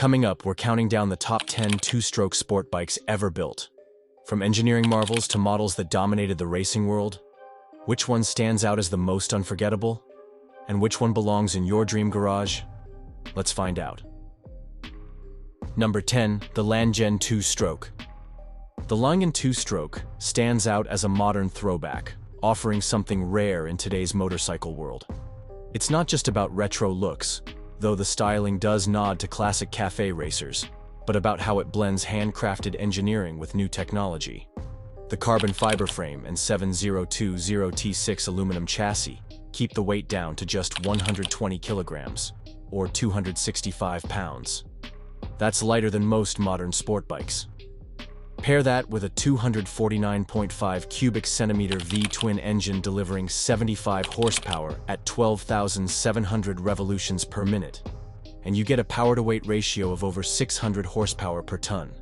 Coming up, we're counting down the top 10 two-stroke sport bikes ever built. From engineering marvels to models that dominated the racing world, which one stands out as the most unforgettable? And which one belongs in your dream garage? Let's find out. Number 10, the Langen two-stroke. The Langen two-stroke stands out as a modern throwback, offering something rare in today's motorcycle world. It's not just about retro looks, though the styling does nod to classic cafe racers, but about how it blends handcrafted engineering with new technology. The carbon fiber frame and 7020T6 aluminum chassis keep the weight down to just 120 kilograms, or 265 pounds. That's lighter than most modern sport bikes. Pair that with a 249.5 cubic centimeter V-twin engine delivering 75 horsepower at 12,700 revolutions per minute, and you get a power-to-weight ratio of over 600 horsepower per ton,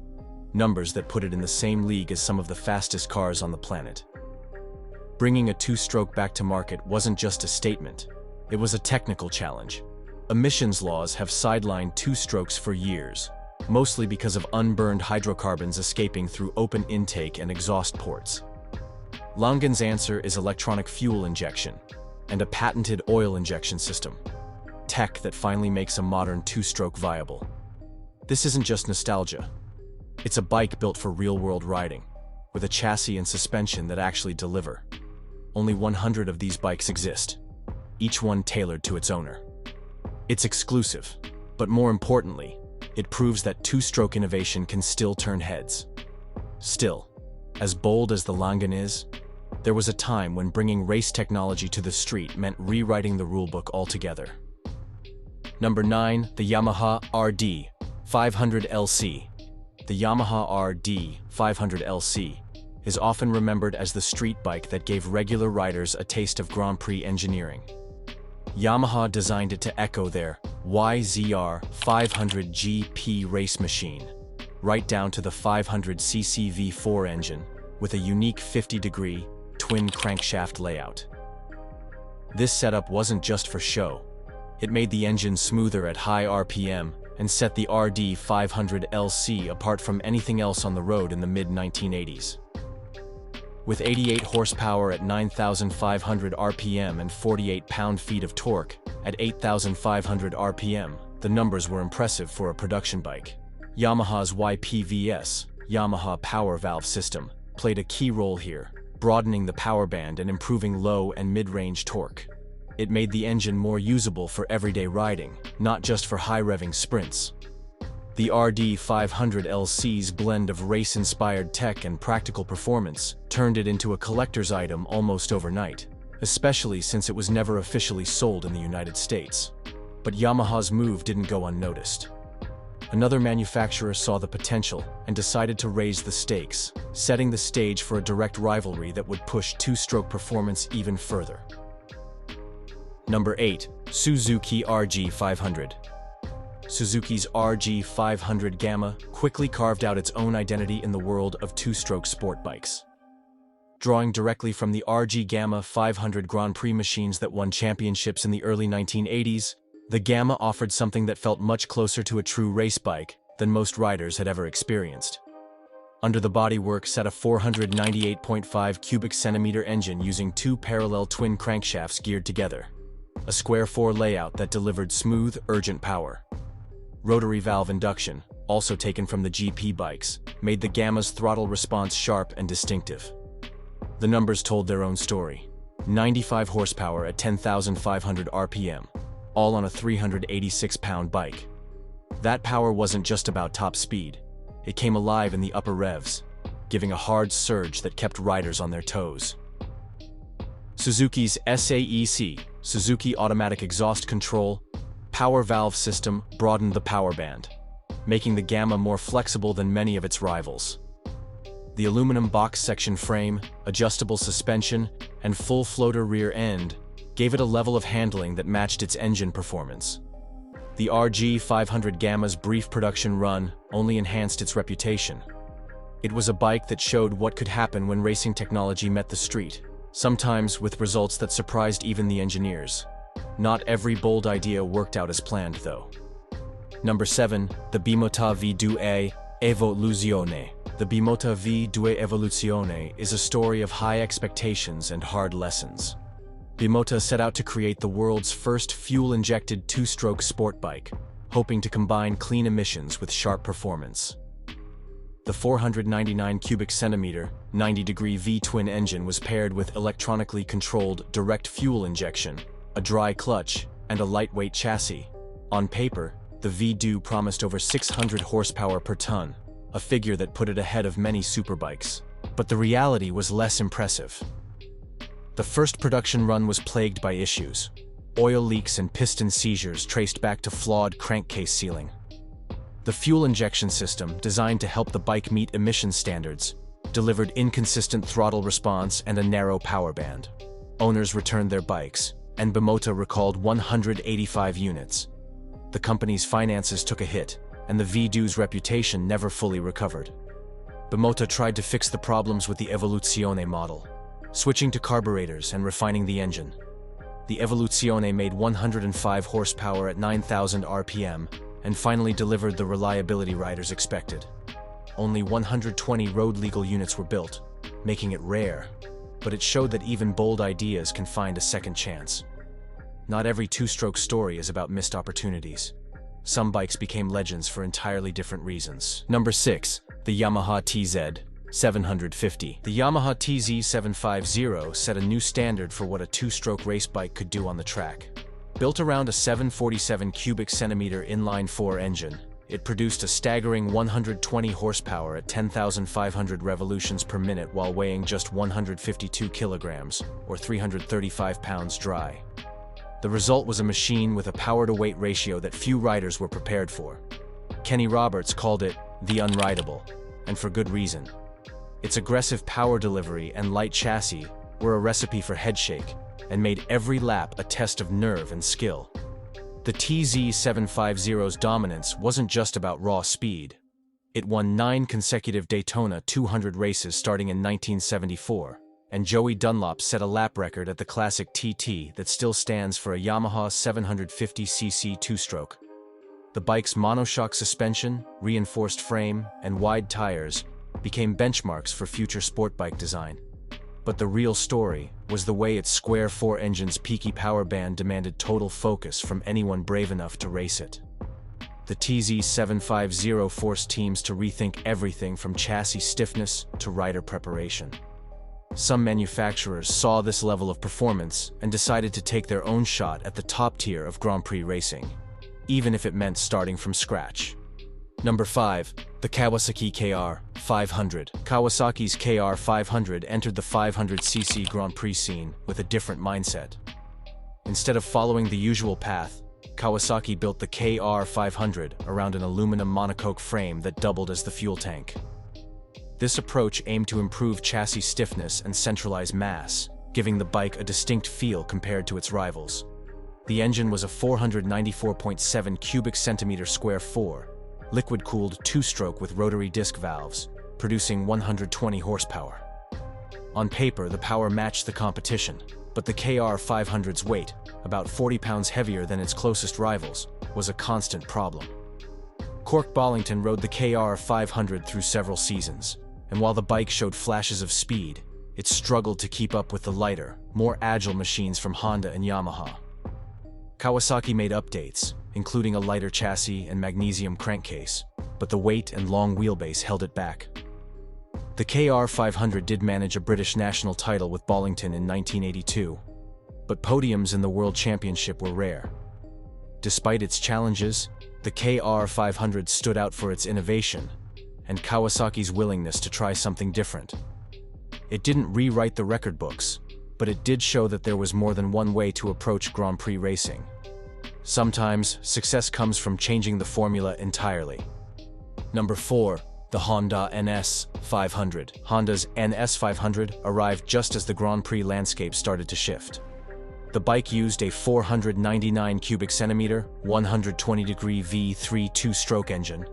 numbers that put it in the same league as some of the fastest cars on the planet. Bringing a two-stroke back to market wasn't just a statement, it was a technical challenge. Emissions laws have sidelined two-strokes for years, mostly because of unburned hydrocarbons escaping through open intake and exhaust ports. Langen's answer is electronic fuel injection and a patented oil injection system, tech that finally makes a modern two-stroke viable. This isn't just nostalgia. It's a bike built for real-world riding, with a chassis and suspension that actually deliver. Only 100 of these bikes exist, each one tailored to its owner. It's exclusive, but more importantly, it proves that two-stroke innovation can still turn heads. Still, as bold as the Langen is, there was a time when bringing race technology to the street meant rewriting the rulebook altogether. Number 9, the Yamaha RD500LC. The Yamaha RD500LC is often remembered as the street bike that gave regular riders a taste of Grand Prix engineering. Yamaha designed it to echo their YZR 500 GP race machine, right down to the 500cc V4 engine with a unique 50-degree twin crankshaft layout. This setup wasn't just for show. It made the engine smoother at high RPM and set the RD500LC apart from anything else on the road in the mid-1980s. With 88 horsepower at 9,500 RPM and 48 pound-feet of torque at 8,500 RPM, the numbers were impressive for a production bike. Yamaha's YPVS, Yamaha Power Valve System, played a key role here, broadening the power band and improving low and mid-range torque. It made the engine more usable for everyday riding, not just for high-revving sprints. The RD500LC's blend of race-inspired tech and practical performance turned it into a collector's item almost overnight, especially since it was never officially sold in the United States. But Yamaha's move didn't go unnoticed. Another manufacturer saw the potential and decided to raise the stakes, setting the stage for a direct rivalry that would push two-stroke performance even further. Number 8, Suzuki RG500. Suzuki's RG500 Gamma quickly carved out its own identity in the world of two-stroke sport bikes. Drawing directly from the RG Gamma 500 Grand Prix machines that won championships in the early 1980s, the Gamma offered something that felt much closer to a true race bike than most riders had ever experienced. Under the bodywork sat a 498.5 cubic centimeter engine using two parallel twin crankshafts geared together, a square 4 layout that delivered smooth, urgent power. Rotary valve induction, also taken from the GP bikes, made the Gamma's throttle response sharp and distinctive. The numbers told their own story. 95 horsepower at 10,500 RPM, all on a 386-pound bike. That power wasn't just about top speed. It came alive in the upper revs, giving a hard surge that kept riders on their toes. Suzuki's SAEC, Suzuki Automatic Exhaust Control, Power Valve System broadened the power band, making the Gamma more flexible than many of its rivals. The aluminum box section frame, adjustable suspension, and full floater rear end gave it a level of handling that matched its engine performance. The RG500 Gamma's brief production run only enhanced its reputation. It was a bike that showed what could happen when racing technology met the street, sometimes with results that surprised even the engineers. Not every bold idea worked out as planned, though. Number 7. The Bimota V Due Evoluzione. The Bimota V Due Evoluzione is a story of high expectations and hard lessons. Bimota set out to create the world's first fuel-injected two-stroke sport bike, hoping to combine clean emissions with sharp performance. The 499 cubic centimeter, 90-degree V-twin engine was paired with electronically controlled direct fuel injection, a dry clutch, and a lightweight chassis. On paper, the V Due promised over 600 horsepower per ton, a figure that put it ahead of many superbikes. But the reality was less impressive. The first production run was plagued by issues. Oil leaks and piston seizures traced back to flawed crankcase sealing. The fuel injection system, designed to help the bike meet emission standards, delivered inconsistent throttle response and a narrow power band. Owners returned their bikes, and Bimota recalled 185 units. The company's finances took a hit, and the V Due's reputation never fully recovered. Bimota tried to fix the problems with the Evoluzione model, switching to carburetors and refining the engine. The Evoluzione made 105 horsepower at 9,000 RPM and finally delivered the reliability riders expected. Only 120 road-legal units were built, making it rare, but it showed that even bold ideas can find a second chance. Not every two-stroke story is about missed opportunities. Some bikes became legends for entirely different reasons. Number 6. The Yamaha TZ750. The Yamaha TZ750 set a new standard for what a two-stroke race bike could do on the track. Built around a 747 cubic centimeter inline-4 engine, it produced a staggering 120 horsepower at 10,500 revolutions per minute while weighing just 152 kilograms, or 335 pounds dry. The result was a machine with a power-to-weight ratio that few riders were prepared for. Kenny Roberts called it the Unrideable, and for good reason. Its aggressive power delivery and light chassis were a recipe for headshake and made every lap a test of nerve and skill. The TZ750's dominance wasn't just about raw speed. It won 9 consecutive Daytona 200 races starting in 1974, and Joey Dunlop set a lap record at the classic TT that still stands for a Yamaha 750cc two-stroke. The bike's monoshock suspension, reinforced frame, and wide tires became benchmarks for future sport bike design. But the real story was the way its square 4 engine's peaky power band demanded total focus from anyone brave enough to race it. The TZ750 forced teams to rethink everything from chassis stiffness to rider preparation. Some manufacturers saw this level of performance and decided to take their own shot at the top tier of Grand Prix racing, even if it meant starting from scratch. Number 5. The Kawasaki KR500. Kawasaki's KR500 entered the 500cc Grand Prix scene with a different mindset. Instead of following the usual path, Kawasaki built the KR500 around an aluminum monocoque frame that doubled as the fuel tank. This approach aimed to improve chassis stiffness and centralize mass, giving the bike a distinct feel compared to its rivals. The engine was a 494.7 cubic centimeter square 4, liquid-cooled two-stroke with rotary disc valves, producing 120 horsepower. On paper, the power matched the competition, but the KR500's weight, about 40 pounds heavier than its closest rivals, was a constant problem. Cork Bollington rode the KR500 through several seasons, and while the bike showed flashes of speed, it struggled to keep up with the lighter, more agile machines from Honda and Yamaha. Kawasaki made updates, including a lighter chassis and magnesium crankcase, but the weight and long wheelbase held it back. The KR500 did manage a British national title with Bollington in 1982, but podiums in the World Championship were rare. Despite its challenges, the KR500 stood out for its innovation and Kawasaki's willingness to try something different. It didn't rewrite the record books, but it did show that there was more than one way to approach Grand Prix racing. Sometimes, success comes from changing the formula entirely. Number 4. The Honda NS500. Honda's NS500 arrived just as the Grand Prix landscape started to shift. The bike used a 499 cubic centimeter, 120-degree V3 two-stroke engine,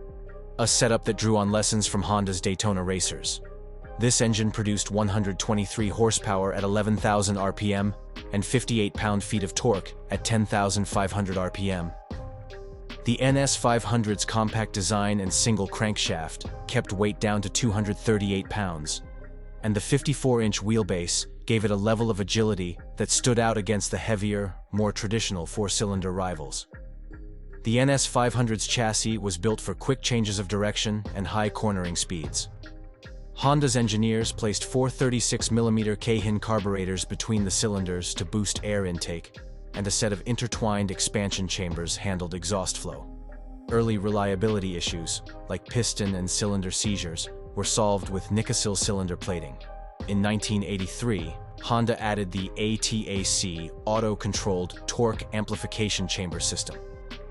a setup that drew on lessons from Honda's Daytona racers. This engine produced 123 horsepower at 11,000 RPM and 58 pound-feet of torque at 10,500 RPM. The NS500's compact design and single crankshaft kept weight down to 238 pounds, and the 54-inch wheelbase gave it a level of agility that stood out against the heavier, more traditional four-cylinder rivals. The NS500's chassis was built for quick changes of direction and high cornering speeds. Honda's engineers placed four 36mm KR500 carburetors between the cylinders to boost air intake, and a set of intertwined expansion chambers handled exhaust flow. Early reliability issues, like piston and cylinder seizures, were solved with Nikasil cylinder plating. In 1983, Honda added the ATAC auto-controlled torque amplification chamber system.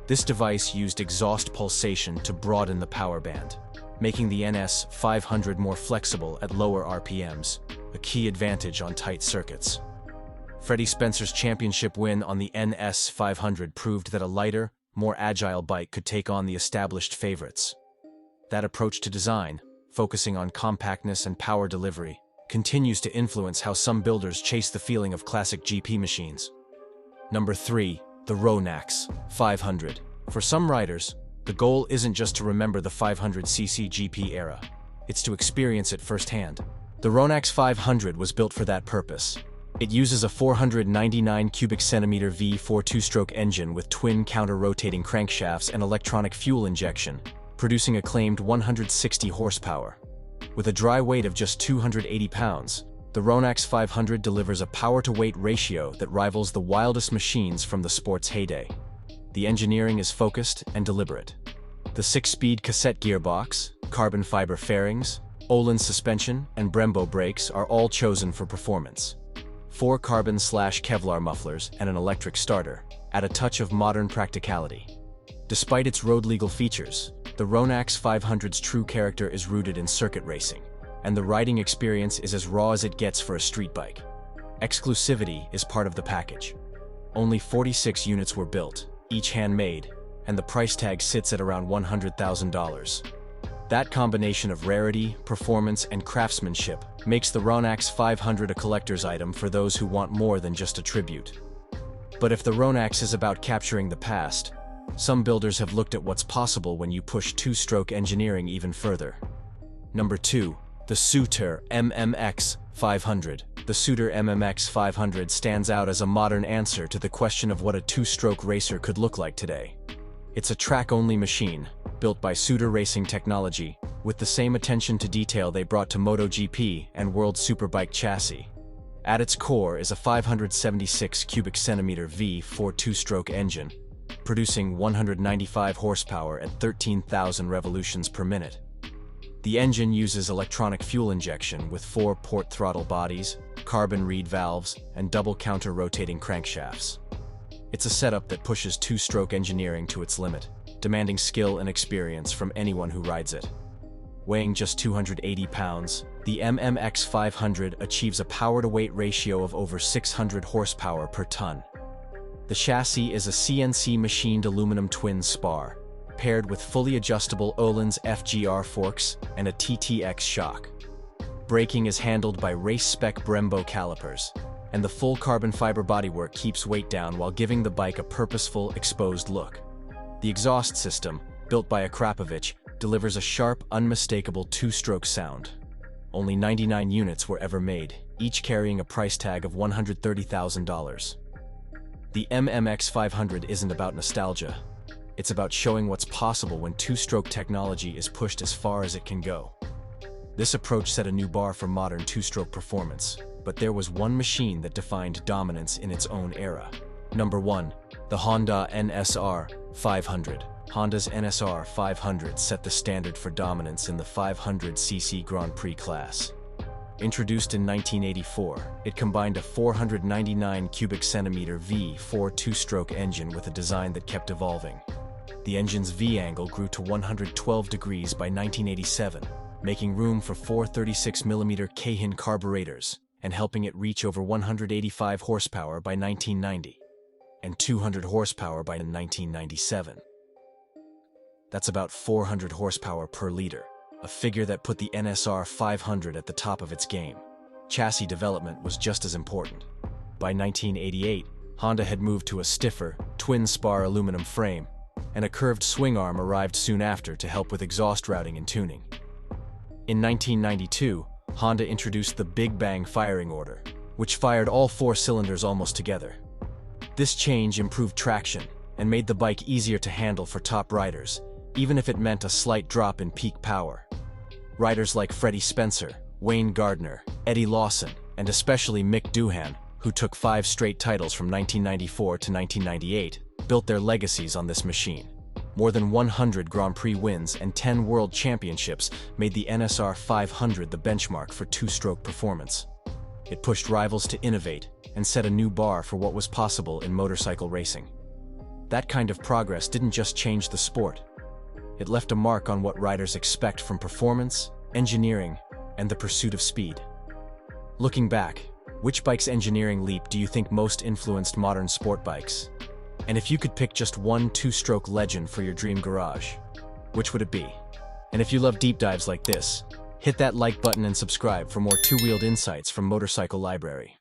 This device used exhaust pulsation to broaden the power band, making the NS500 more flexible at lower RPMs, a key advantage on tight circuits. Freddie Spencer's championship win on the NS500 proved that a lighter, more agile bike could take on the established favorites. That approach to design, focusing on compactness and power delivery, continues to influence how some builders chase the feeling of classic GP machines. Number 3. The Ronax 500. For some riders, the goal isn't just to remember the 500cc GP era. It's to experience it firsthand. The Ronax 500 was built for that purpose. It uses a 499 cubic centimeter V4 two-stroke engine with twin counter-rotating crankshafts and electronic fuel injection, producing a claimed 160 horsepower. With a dry weight of just 280 pounds, the Ronax 500 delivers a power-to-weight ratio that rivals the wildest machines from the sport's heyday. The engineering is focused and deliberate. The 6-speed cassette gearbox, carbon fiber fairings, Öhlins suspension, and Brembo brakes are all chosen for performance. 4 carbon/Kevlar mufflers and an electric starter add a touch of modern practicality. Despite its road-legal features, the Ronax 500's true character is rooted in circuit racing, and the riding experience is as raw as it gets for a street bike. Exclusivity is part of the package. Only 46 units were built, each handmade, and the price tag sits at around $100,000. That combination of rarity, performance, and craftsmanship makes the Ronax 500 a collector's item for those who want more than just a tribute. But if the Ronax is about capturing the past, some builders have looked at what's possible when you push two-stroke engineering even further. Number 2. The Suter MMX 500. The Suter MMX 500 stands out as a modern answer to the question of what a two-stroke racer could look like today. It's a track-only machine, built by Suter Racing Technology, with the same attention to detail they brought to MotoGP and World Superbike chassis. At its core is a 576 cubic centimeter V4 two-stroke engine, producing 195 horsepower at 13,000 revolutions per minute. The engine uses electronic fuel injection with 4 port throttle bodies, carbon reed valves, and double counter-rotating crankshafts. It's a setup that pushes two-stroke engineering to its limit, demanding skill and experience from anyone who rides it. Weighing just 280 pounds, the MMX 500 achieves a power-to-weight ratio of over 600 horsepower per ton. The chassis is a CNC machined aluminum twin spar, paired with fully adjustable Öhlins FGR forks and a TTX shock. Braking is handled by race-spec Brembo calipers, and the full carbon fiber bodywork keeps weight down while giving the bike a purposeful, exposed look. The exhaust system, built by Akrapovic, delivers a sharp, unmistakable two-stroke sound. Only 99 units were ever made, each carrying a price tag of $130,000. The MMX 500 isn't about nostalgia. It's about showing what's possible when two-stroke technology is pushed as far as it can go. This approach set a new bar for modern two-stroke performance, but there was one machine that defined dominance in its own era. Number 1. The Honda NSR500. Honda's NSR500 set the standard for dominance in the 500cc Grand Prix class. Introduced in 1984, it combined a 499 cubic centimeter V4 two-stroke engine with a design that kept evolving. The engine's V-angle grew to 112 degrees by 1987, making room for 4 36mm KR500 carburetors and helping it reach over 185 horsepower by 1990 and 200 horsepower by 1997. That's about 400 horsepower per liter, a figure that put the NSR 500 at the top of its game. Chassis development was just as important. By 1988, Honda had moved to a stiffer, twin-spar aluminum frame, and a curved swing arm arrived soon after to help with exhaust routing and tuning. In 1992, Honda introduced the Big Bang firing order, which fired all 4 cylinders almost together. This change improved traction and made the bike easier to handle for top riders, even if it meant a slight drop in peak power. Riders like Freddie Spencer, Wayne Gardner, Eddie Lawson, and especially Mick Doohan, who took 5 straight titles from 1994 to 1998, built their legacies on this machine. More than 100 Grand Prix wins and 10 World Championships made the NSR500 the benchmark for 2-stroke performance. It pushed rivals to innovate and set a new bar for what was possible in motorcycle racing. That kind of progress didn't just change the sport. It left a mark on what riders expect from performance, engineering, and the pursuit of speed. Looking back, which bike's engineering leap do you think most influenced modern sport bikes? And if you could pick just one 2-stroke legend for your dream garage, which would it be? And if you love deep dives like this, hit that like button and subscribe for more two-wheeled insights from Motorcycle Library.